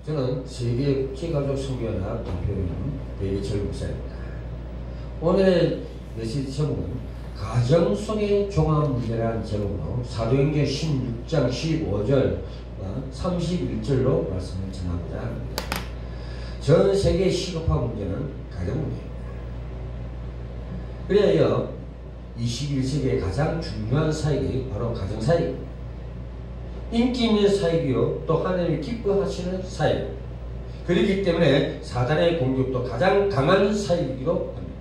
저는 세계 국제가족 선교연합 대표인 배기철 목사입니다. 오늘의 메시지 제목은 가정 속의 종합 문제라는 제목으로 사도행전 16장 15절과 31절로 말씀을 전하고자 합니다. 전 세계의 시급한 문제는 가정 문제입니다. 그래야 21세기의 가장 중요한 사역이 바로 가정 사역입니다. 인기 있는 사역이요, 또 하나님이 기뻐하시는 사역. 그렇기 때문에 사단의 공격도 가장 강한 사역이기도 합니다.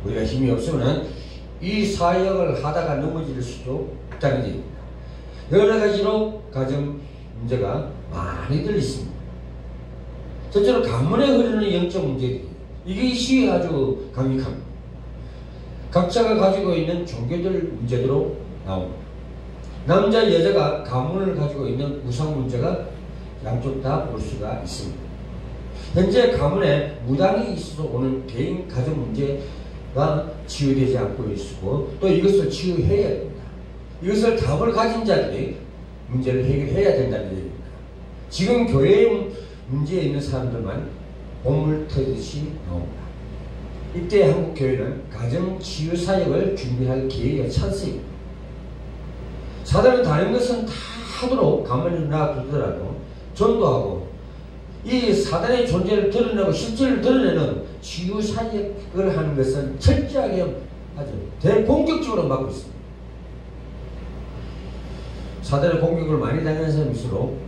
우리가 힘이 없으면 이 사역을 하다가 넘어질 수도 있다는 얘기입니다. 여러 가지로 가정 문제가 많이들 있습니다. 첫째로 가문에 흐르는 영적 문제들이 이것이 아주 강력합니다. 각자가 가지고 있는 종교들 문제대로 나옵니다. 남자 여자가 가문을 가지고 있는 우상 문제가 양쪽 다 볼 수가 있습니다. 현재 가문에 무당이 있어서 오는 개인 가정 문제가 치유되지 않고 있고 또 이것을 치유해야 됩니다. 이것을 답을 가진 자들이 문제를 해결해야 된다는 얘기입니다. 지금 교회에 문제에 있는 사람들만 보물 터듯이 나옵니다. 이때 한국교회는 가정 치유 사역을 준비할 기회가 찬스입니다. 사단은 다른 것은 다 하도록 가만히 놔두더라도 전도하고 이 사단의 존재를 드러내고 실제를 드러내는 치유 사역을 하는 것은 철저하게 아주 대폭격적으로 막고 있습니다. 사단의 공격을 많이 당하는 사람일수록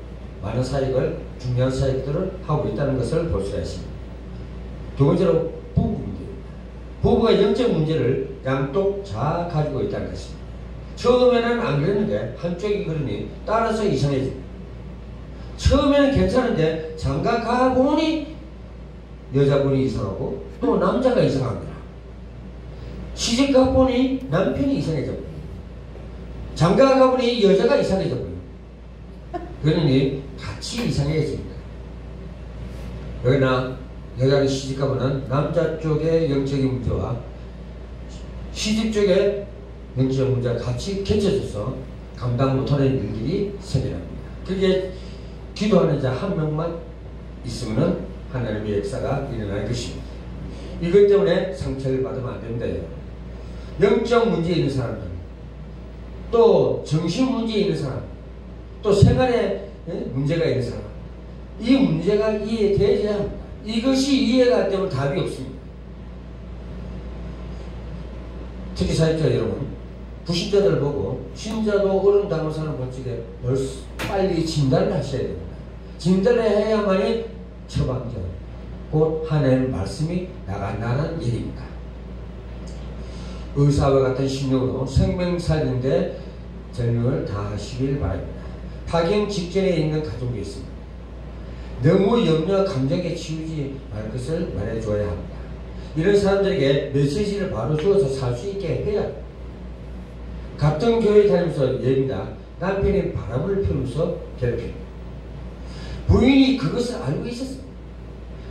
많은 사역을, 중요한 사역들을 하고 있다는 것을 볼 수가 있습니다. 두 번째로 부부 문제입니다. 부부가 영적 문제를 양쪽 다 가지고 있다는 것입니다. 처음에는 안 그랬는데 한쪽이 그러니 따라서 이상해집니다. 처음에는 괜찮은데 장가 가보니 여자분이 이상하고 또 남자가 이상합니다. 시집 가보니 남편이 이상해졌고요. 장가 가보니 여자가 이상해졌고요. 그러니 같이 이상해집니다. 그러나 여자는 시집 가보는 남자 쪽의 영적인 문제와 시집 쪽의 영적 문제가 같이 겹쳐져서 감당 못하는 일들이 생겨납니다. 그게 기도하는 자 한 명만 있으면 하나님의 역사가 일어날 것입니다. 이것 때문에 상처를 받으면 안 된다. 영적 문제에 있는 사람들, 또 정신 문제에 있는 사람, 또 생활에 문제가 있는 사람, 이 문제가 이해되어야 합니다. 이것이 이해가 안 되면 답이 없습니다. 특히 사역자 여러분, 부신자들 보고 신자도 어른 당한 사람 볼 적에 빨리 진단을 하셔야 됩니다. 진단을 해야만이 처방전, 곧 하나님의 말씀이 나간다는 얘기입니다. 의사와 같은 신령으로 생명 살리는데 전력을 다하시길 바랍니다. 파경 직전에 있는 가족이 있습니다. 너무 염려와 감정에 치우지 말 것을 말해줘야 합니다. 이런 사람들에게 메시지를 바로 주어서 살 수 있게 해야 합니다. 같은 교회 다니면서 예입니다. 남편이 바람을 피우면서 괴롭힙니다. 부인이 그것을 알고 있었습니다.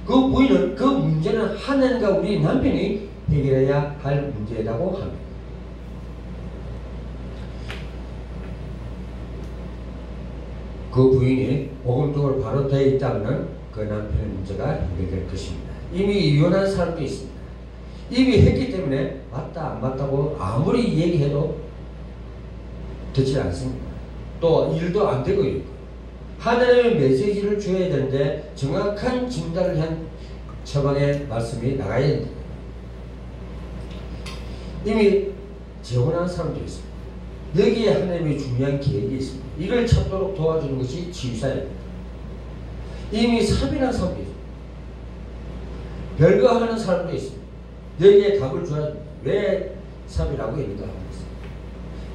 그 부인은 그 문제는 하나님과 우리 남편이 해결해야 할 문제라고 합니다. 그 부인이 복음적으로 바로 되어 있다면 그 남편의 문제가 해결될 것입니다. 이미 이혼한 사람도 있습니다. 이미 했기 때문에 맞다 안 맞다고 아무리 얘기해도 듣지 않습니다. 또 일도 안 되고 있고 하나님의 메시지를 줘야 되는데 정확한 진단을 한 처방의 말씀이 나가야 됩니다. 이미 재혼한 사람도 있습니다. 여기에 하나님의 중요한 계획이 있습니다. 이걸 찾도록 도와주는 것이 치유사입니다. 이미 삽이라는 사람도 있습니다. 별거 하는 사람도 있습니다. 여기에 답을 줘야 됩니다. 왜 삽이라고 있는가 하고 있습니다.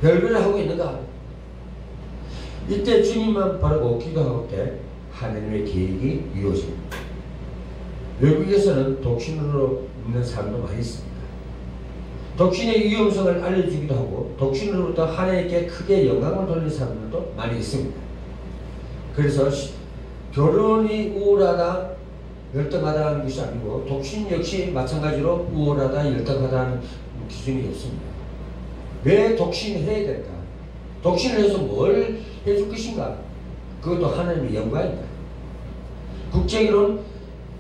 별거를 하고 있는가. 이때 주님만 바라고 기도할 때 하나님의 계획이 이루어집니다. 외국에서는 독신으로 있는 사람도 많이 있습니다. 독신의 위험성을 알려주기도 하고 독신으로부터 하나님께 크게 영광을 돌리는 사람들도 많이 있습니다. 그래서 결혼이 우월하다, 열등하다는 것이 아니고 독신 역시 마찬가지로 우월하다, 열등하다는 기준이 없습니다. 왜 독신해야 될까? 독신을 해서 뭘 해줄 것인가? 그것도 하나님의 영광입니다. 국제결혼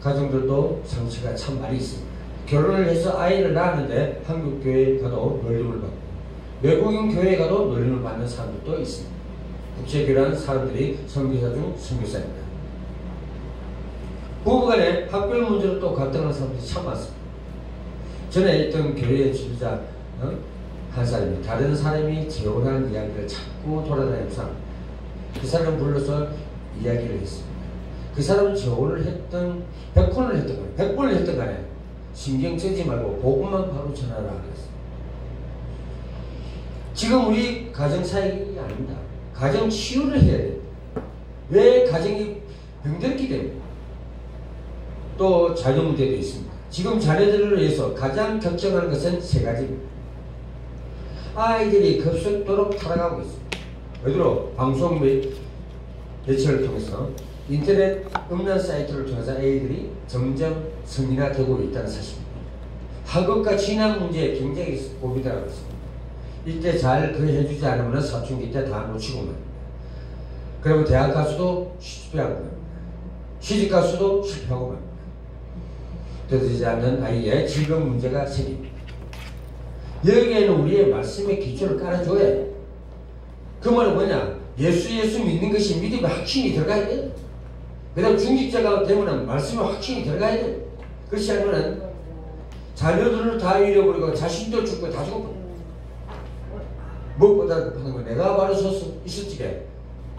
가정들도 상처가 참 많이 있습니다. 결혼을 해서 아이를 낳았는데 한국 교회에 가도 놀림을 받고 외국인 교회에 가도 놀림을 받는 사람들도 있습니다. 국제결혼한 사람들이 선교사 중 선교사입니다. 부부간에 학별 문제로 또 갈등하는 사람들이 참 많습니다. 전에 있던 교회의 지도자 한 사람이 다른 사람이 재혼하는 이야기를 자꾸 돌아다니면서 그 사람을 불러서 이야기를 했습니다. 그 사람은 재혼을 했던 100번을 했던 거예요. 100번을 했던 간에 신경 쓰지 말고 복음만 바로 전하라 그랬어요. 지금 우리 가정사역이 아닙니다. 가정 치유를 해야 돼요. 왜 가정이 병들기 때문에. 또 자녀 문제도 있습니다. 지금 자녀들을 위해서 가장 걱정하는 것은 세 가지입니다. 아이들이 급속도로 타락하고 있습니다. 예를 들어 방송 매체를 통해서 인터넷 음란 사이트를 통해서 아이들이 점점 성인화되고 있다는 사실입니다. 학업과 진학 문제에 굉장히 고비다라고 했습니다. 이때 잘 해주지 않으면 사춘기 때 다 놓치고 맙니다. 그리고 대학 가서도 실패하고 맙니다. 시집 가서도 실패하고 맙니다. 되지 않는 아이의 질병 문제가 생깁니다. 여기에는 우리의 말씀의 기초를 깔아줘야 해요. 그 말은 뭐냐? 예수 믿는 것이 믿음의 확신이 들어가야 돼요. 그 다음 중직자가 되면 말씀의 확신이 들어가야 돼요. 그렇지 않으면 자녀들을 다 잃어버리고 자신도 죽고 다 죽어버려요. 무엇보다 급한 건 내가 바로 있었지게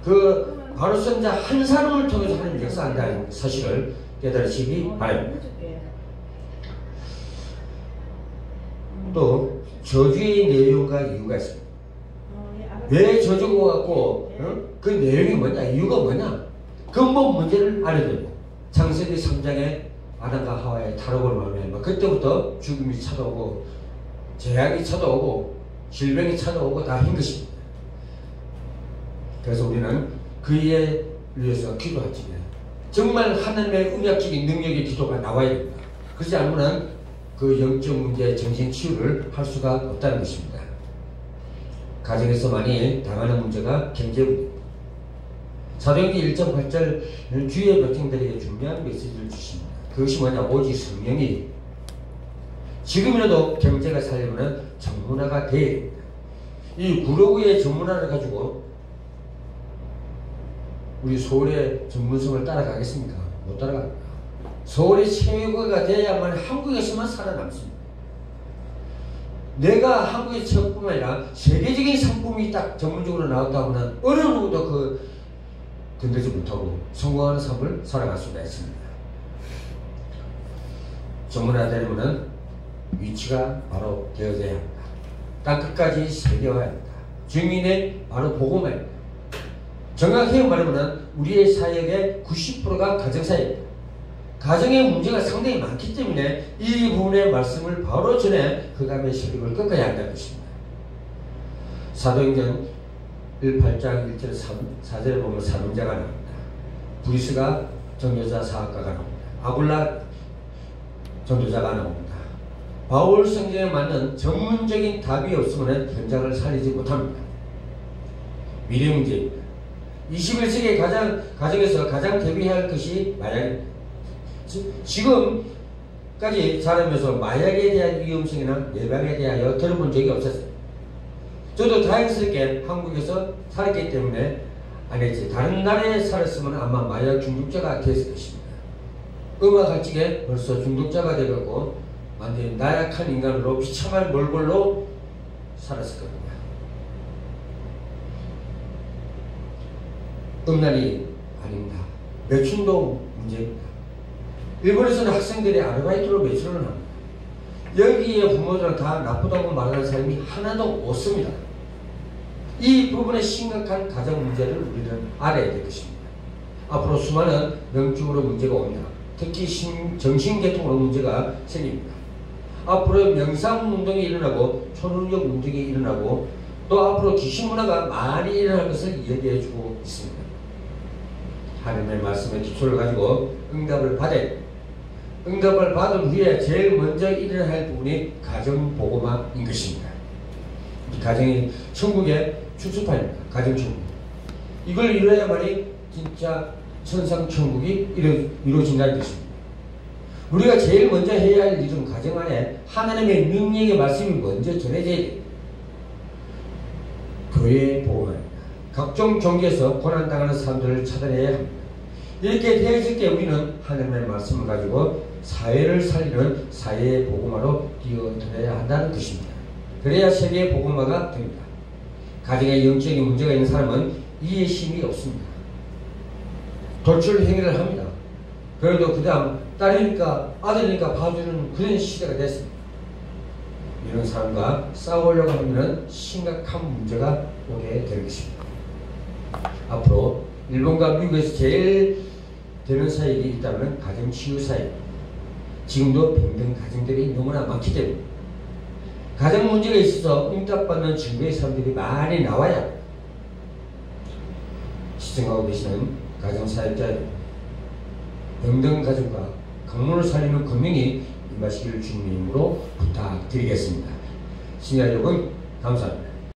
그 바로 선 자 한 사람을 통해서 하나님 역사한다는 사실을 깨달으시기 바랍니다. 또 저주의 내용과 이유가 있습니다. 왜 저주가 갖고 그 내용이 뭐냐, 이유가 뭐냐, 근본 문제를 알아야 됩니다. 창세기 3장에 아담과 하와의 타락을 말하면 그때부터 죽음이 찾아오고 재앙이 찾아오고 질병이 찾아오고 다 한 것입니다. 그래서 우리는 그에 위해서 기도하지. 정말 하나님의 음약적인 능력의 기도가 나와야 됩니다. 그렇지 않으면 그 영적 문제, 정신 치유를 할 수가 없다는 것입니다. 가정에서 많이 당하는 문제가 경제 문제입니다. 사도행전 1.8절 주의 백성들에게 중요한 메시지를 주십니다. 그것이 뭐냐? 오직 성령이 지금이라도 경제가 살려면 전문화가 돼야 됩니다. 이 구로구의 전문화를 가지고 우리 서울의 전문성을 따라가겠습니까? 못 따라갑니다. 서울의 최고가 돼야만 한국에서만 살아남습니다. 내가 한국의 최고뿐만 아니라 세계적인 상품이 딱 전문적으로 나왔다고 하면 어느 누구도 건들지 못하고 성공하는 삶을 살아갈 수가 있습니다. 전문화되려면 위치가 바로 되어져야 합니다. 땅 끝까지 새겨야 합니다. 증인의 바로 복음입니다. 정확히 말하면 우리의 사역의 90%가 가정사역입니다. 가정의 문제가 상당히 많기 때문에 이 부분의 말씀을 바로 전해 그 다음에 설교를 끝까지 한다는 것입니다. 사도행전 8장 1절 4절에 보면 사명자가 나옵니다. 브리스가 전도자 사학가가 나옵니다. 아굴라 전도자가 나옵니다. 바울 성경에 맞는 전문적인 답이 없으면 현장을 살리지 못합니다. 미래 문제입니다. 21세기 가정에서 가장 대비해야 할 것이 마약입니다. 지금까지 자라면서 마약에 대한 위험성이나 예방에 대하여 들어본 적이 없었어요. 저도 다행스럽게 한국에서 살았기 때문에 안 했지. 다른 나라에 살았으면 아마 마약 중독자가 됐을 것입니다. 음악 할지게 벌써 중독자가 되었고 완전히 나약한 인간으로 비참한 몰골로 살았을 겁니다. 음란이 아닙니다. 매춘도 문제입니다. 일본에서는 학생들이 아르바이트로 매출을 합니다. 여기에 부모들은 다 나쁘다고 말하는 사람이 하나도 없습니다. 이 부분의 심각한 가정 문제를 우리는 알아야 될 것입니다. 앞으로 수많은 영적으로 문제가 옵니다. 특히 정신계통으로 문제가 생깁니다. 앞으로 명상운동이 일어나고 초능력 운동이 일어나고 또 앞으로 귀신문화가 많이 일어날 것을 얘기해주고 있습니다. 하나님의 말씀의 기초를 가지고 응답을 받아야 됩니다. 응답을 받은 후에 제일 먼저 일어나야 할 부분이 가정보고마인 것입니다. 이 가정이 천국의 출수판입니다. 가정천국. 이걸 이뤄야만이 진짜 천상천국이 이루어진다는 것입니다. 우리가 제일 먼저 해야 할 일은 가정 안에 하나님의 능력의 말씀이 먼저 전해져야 됩니다. 교회의 복음입니다. 각종 종교에서 고난당하는 사람들을 차단해야 합니다. 이렇게 되었을 때 우리는 하나님의 말씀을 가지고 사회를 살리는 사회의 복음화로 뛰어들어야 한다는 것입니다. 그래야 세계의 복음화가 됩니다. 가정에 영적인 문제가 있는 사람은 이해의 힘이 없습니다. 돌출 행위를 합니다. 그래도 그 다음 딸이니까 아들이니까 봐주는 그런 시대가 됐습니다. 이런 사람과 싸우려고 하면 심각한 문제가 오게 될 것입니다. 앞으로 일본과 미국에서 제일 되는 사역이 있다면 가정치유 사역. 지금도 병든 가정들이 너무나 많기 때문에 가정 문제가 있어서 응답받는 증거의 사람들이 많이 나와야 시청하고 계시는 가정사역자들, 병든 가정과 강론을 살리는 금융이 임하시기를 주님의 이름으로 부탁드리겠습니다. 시청자 여러분 감사합니다.